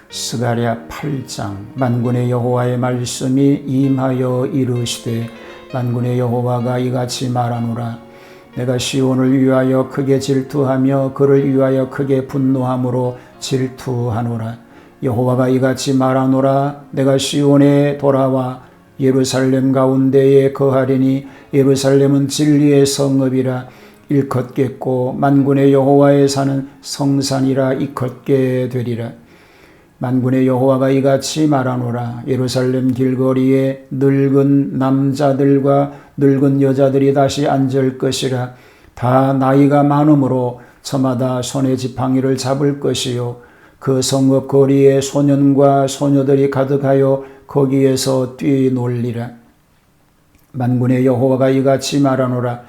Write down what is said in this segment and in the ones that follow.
스가랴 8장. 만군의 여호와의 말씀이 임하여 이르시되 만군의 여호와가 이같이 말하노라. 내가 시온을 위하여 크게 질투하며 그를 위하여 크게 분노함으로 질투하노라. 여호와가 이같이 말하노라. 내가 시온에 돌아와 예루살렘 가운데에 거하리니 예루살렘은 진리의 성읍이라 일컫겠고 만군의 여호와의 산은 성산이라 일컫게 되리라. 만군의 여호와가 이같이 말하노라. 예루살렘 길거리에 늙은 남자들과 늙은 여자들이 다시 앉을 것이라. 다 나이가 많으므로 저마다 손에 지팡이를 잡을 것이요 그 성읍 거리에 소년과 소녀들이 가득하여 거기에서 뛰놀리라. 만군의 여호와가 이같이 말하노라.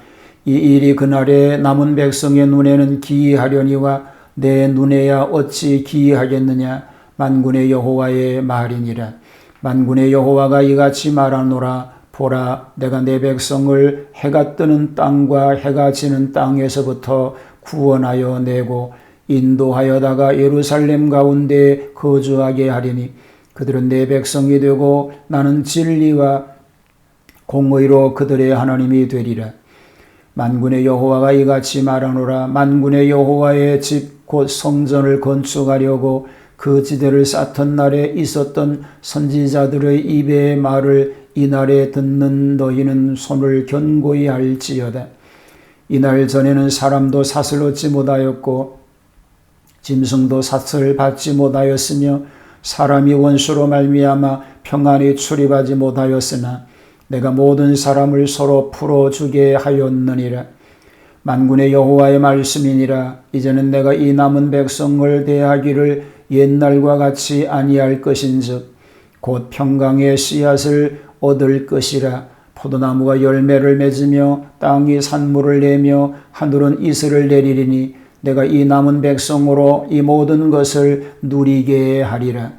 이 일이 그날에 남은 백성의 눈에는 기이하려니와 내 눈에야 어찌 기이하겠느냐. 만군의 여호와의 말이니라. 만군의 여호와가 이같이 말하노라. 보라, 내가 내 백성을 해가 뜨는 땅과 해가 지는 땅에서부터 구원하여 내고 인도하여다가 예루살렘 가운데 거주하게 하리니 그들은 내 백성이 되고 나는 진리와 공의로 그들의 하나님이 되리라. 만군의 여호와가 이같이 말하노라. 만군의 여호와의 집 곧 성전을 건축하려고 그 지대를 쌓던 날에 있었던 선지자들의 입의 말을 이날에 듣는 너희는 손을 견고히 할지어다. 이날 전에는 사람도 삿을 얻지 못하였고 짐승도 삿을 받지 못하였으며 사람이 원수로 말미암아 평안히 출입하지 못하였으나 내가 모든 사람을 서로 풀어주게 하였느니라. 만군의 여호와의 말씀이니라. 이제는 내가 이 남은 백성을 대하기를 옛날과 같이 아니할 것인즉 곧 평강의 씨앗을 얻을 것이라. 포도나무가 열매를 맺으며 땅이 산물을 내며 하늘은 이슬을 내리리니 내가 이 남은 백성으로 이 모든 것을 누리게 하리라.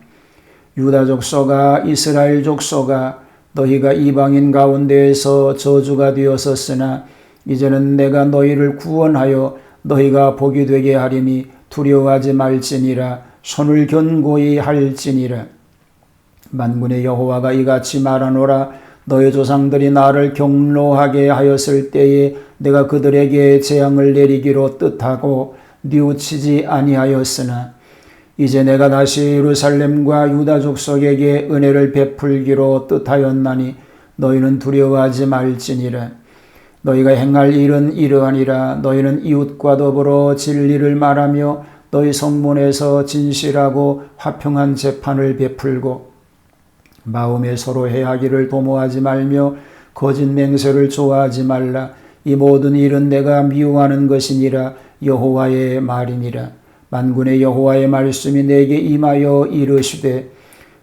유다 족속아 이스라엘 족속아 너희가 이방인 가운데에서 저주가 되었었으나 이제는 내가 너희를 구원하여 너희가 복이 되게 하리니 두려워하지 말지니라. 손을 견고히 할지니라. 만군의 여호와가 이같이 말하노라. 너희 조상들이 나를 경노하게 하였을 때에 내가 그들에게 재앙을 내리기로 뜻하고 뉘우치지 아니하였으나 이제 내가 다시 예루살렘과 유다 족속에게 은혜를 베풀기로 뜻하였나니 너희는 두려워하지 말지니라. 너희가 행할 일은 이러하니라. 너희는 이웃과 더불어 진리를 말하며 너희 성문에서 진실하고 화평한 재판을 베풀고 마음에 서로 해하기를 도모하지 말며 거짓 맹세를 좋아하지 말라. 이 모든 일은 내가 미워하는 것이니라. 여호와의 말이니라. 만군의 여호와의 말씀이 내게 임하여 이르시되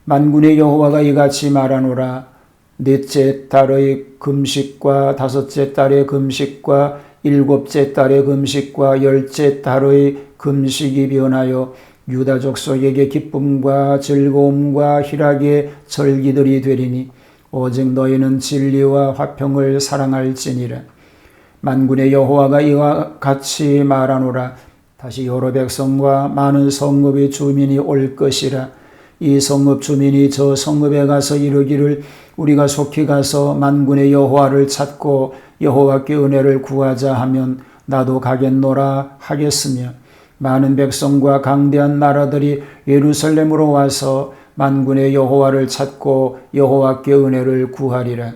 만군의 여호와가 이같이 말하노라. 넷째 달의 금식과 다섯째 달의 금식과 일곱째 달의 금식과 열째 달의 금식이 변하여 유다 족속에게 기쁨과 즐거움과 희락의 절기들이 되리니 오직 너희는 진리와 화평을 사랑할지니라. 만군의 여호와가 이와 같이 말하노라. 다시 여러 백성과 많은 성읍의 주민이 올 것이라. 이 성읍 주민이 저 성읍에 가서 이르기를 우리가 속히 가서 만군의 여호와를 찾고 여호와께 은혜를 구하자 하면 나도 가겠노라 하겠으며 많은 백성과 강대한 나라들이 예루살렘으로 와서 만군의 여호와를 찾고 여호와께 은혜를 구하리라.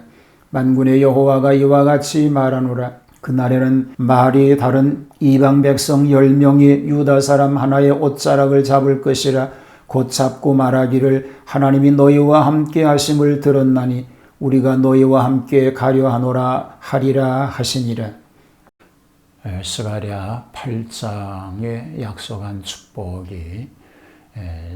만군의 여호와가 이와 같이 말하노라. 그날에는 말이 다른 이방 백성 10명이 유다 사람 하나의 옷자락을 잡을 것이라. 곧 잡고 말하기를 하나님이 너희와 함께 하심을 들었나니 우리가 너희와 함께 가려 하노라 하리라 하시니라. 스가랴 8장에 약속한 축복이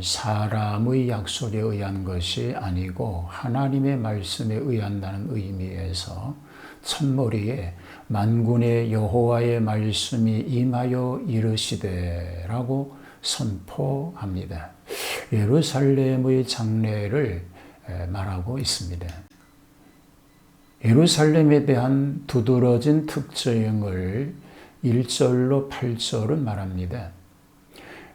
사람의 약속에 의한 것이 아니고 하나님의 말씀에 의한다는 의미에서 첫머리에 만군의 여호와의 말씀이 임하여 이르시되라고 선포합니다. 예루살렘의 장래를 말하고 있습니다. 예루살렘에 대한 두드러진 특징을 1절로 8절은 말합니다.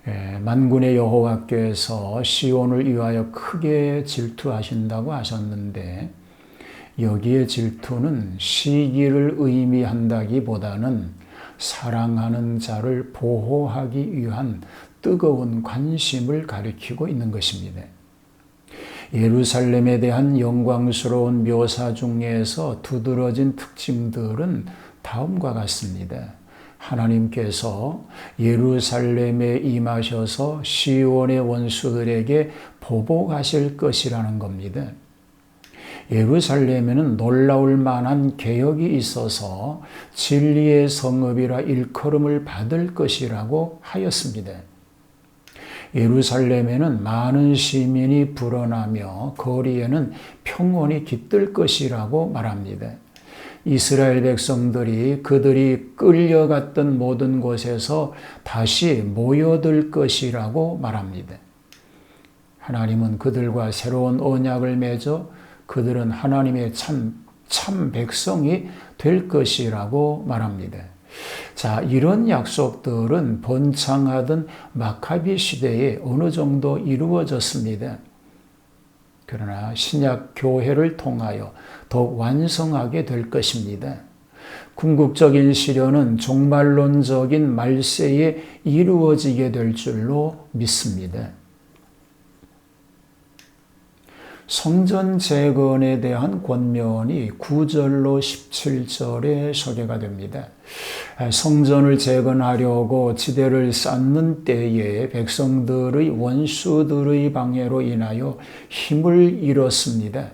만군의 여호와께서 시온을 위하여 크게 질투하신다고 하셨는데 여기에 질투는 시기를 의미한다기보다는 사랑하는 자를 보호하기 위한 뜨거운 관심을 가리키고 있는 것입니다. 예루살렘에 대한 영광스러운 묘사 중에서 두드러진 특징들은 다음과 같습니다. 하나님께서 예루살렘에 임하셔서 시온의 원수들에게 보복하실 것이라는 겁니다. 예루살렘에는 놀라울 만한 개혁이 있어서 진리의 성읍이라 일컬음을 받을 것이라고 하였습니다. 예루살렘에는 많은 시민이 불어나며 거리에는 평온이 깃들 것이라고 말합니다. 이스라엘 백성들이 그들이 끌려갔던 모든 곳에서 다시 모여들 것이라고 말합니다. 하나님은 그들과 새로운 언약을 맺어 그들은 하나님의 참 백성이 될 것이라고 말합니다. 자, 이런 약속들은 번창하던 마카비 시대에 어느 정도 이루어졌습니다. 그러나 신약 교회를 통하여 더욱 완성하게 될 것입니다. 궁극적인 시련은 종말론적인 말세에 이루어지게 될 줄로 믿습니다. 성전 재건에 대한 권면이 9절로 17절에 소개가 됩니다. 성전을 재건하려고 지대를 쌓는 때에 백성들의 원수들의 방해로 인하여 힘을 잃었습니다.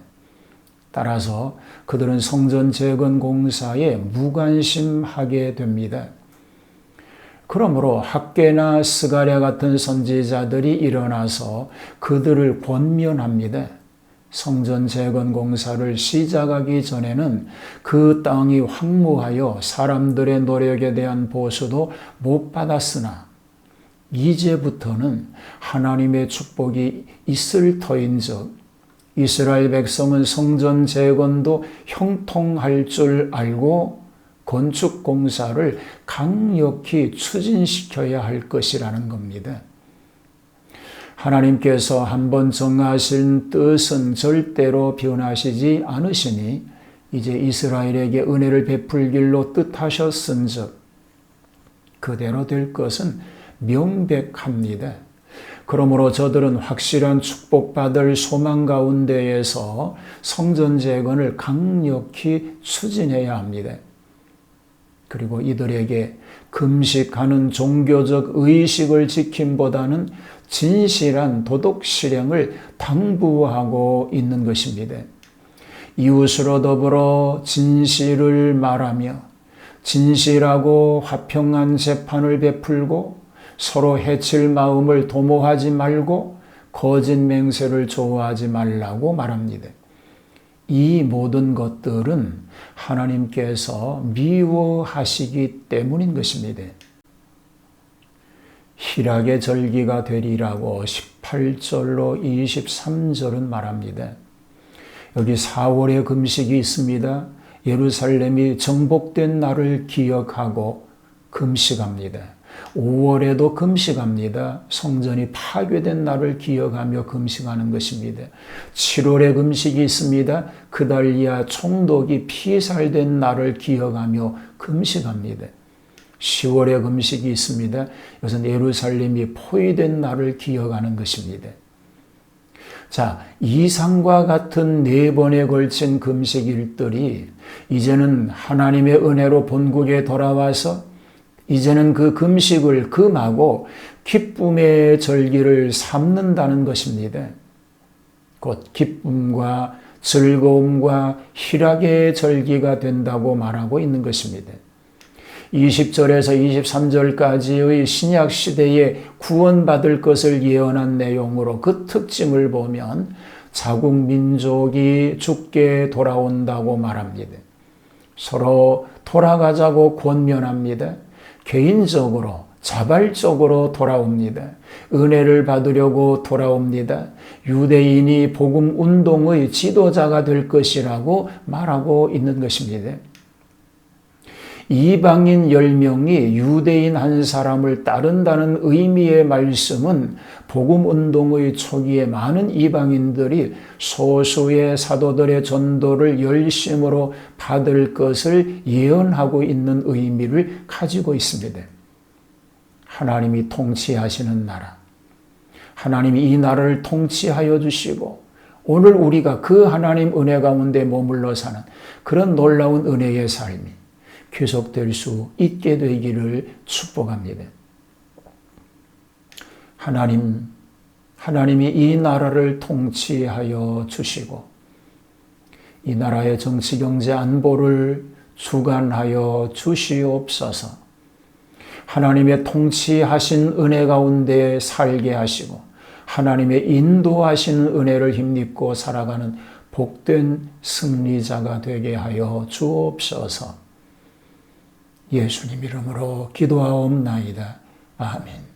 따라서 그들은 성전 재건 공사에 무관심하게 됩니다. 그러므로 학개나 스가랴 같은 선지자들이 일어나서 그들을 권면합니다. 성전 재건 공사를 시작하기 전에는 그 땅이 황무하여 사람들의 노력에 대한 보수도 못 받았으나 이제부터는 하나님의 축복이 있을 터인즉 이스라엘 백성은 성전 재건도 형통할 줄 알고 건축 공사를 강력히 추진시켜야 할 것이라는 겁니다. 하나님께서 한번 정하신 뜻은 절대로 변하시지 않으시니 이제 이스라엘에게 은혜를 베풀길로 뜻하셨은즉 그대로 될 것은 명백합니다. 그러므로 저들은 확실한 축복받을 소망 가운데에서 성전 재건을 강력히 추진해야 합니다. 그리고 이들에게 금식하는 종교적 의식을 지킴보다는 진실한 도덕 실행을 당부하고 있는 것입니다. 이웃으로 더불어 진실을 말하며 진실하고 화평한 재판을 베풀고 서로 해칠 마음을 도모하지 말고 거짓 맹세를 좋아하지 말라고 말합니다. 이 모든 것들은 하나님께서 미워하시기 때문인 것입니다. 희락의 절기가 되리라고 18절로 23절은 말합니다. 여기 4월의 금식이 있습니다. 예루살렘이 정복된 날을 기억하고 금식합니다. 5월에도 금식합니다. 성전이 파괴된 날을 기억하며 금식하는 것입니다. 7월에 금식이 있습니다. 그달리아 총독이 피살된 날을 기억하며 금식합니다. 10월에 금식이 있습니다. 이것은 예루살렘이 포위된 날을 기억하는 것입니다. 자, 이상과 같은 4번에 걸친 금식일들이 이제는 하나님의 은혜로 본국에 돌아와서 이제는 그 금식을 금하고 기쁨의 절기를 삼는다는 것입니다. 곧 기쁨과 즐거움과 희락의 절기가 된다고 말하고 있는 것입니다. 20절에서 23절까지의 신약 시대에 구원받을 것을 예언한 내용으로 그 특징을 보면 자국 민족이 죽게 돌아온다고 말합니다. 서로 돌아가자고 권면합니다. 개인적으로 자발적으로 돌아옵니다. 은혜를 받으려고 돌아옵니다. 유대인이 복음 운동의 지도자가 될 것이라고 말하고 있는 것입니다. 이방인 10명이 유대인 한 사람을 따른다는 의미의 말씀은 복음운동의 초기에 많은 이방인들이 소수의 사도들의 전도를 열심으로 받을 것을 예언하고 있는 의미를 가지고 있습니다. 하나님이 통치하시는 나라, 하나님이 이 나라를 통치하여 주시고 오늘 우리가 그 하나님 은혜 가운데 머물러 사는 그런 놀라운 은혜의 삶이 계속될 수 있게 되기를 축복합니다. 하나님이 이 나라를 통치하여 주시고 이 나라의 정치, 경제, 안보를 주관하여 주시옵소서. 하나님의 통치하신 은혜 가운데 살게 하시고 하나님의 인도하신 은혜를 힘입고 살아가는 복된 승리자가 되게 하여 주옵소서. 예수님 이름으로 기도하옵나이다. 아멘.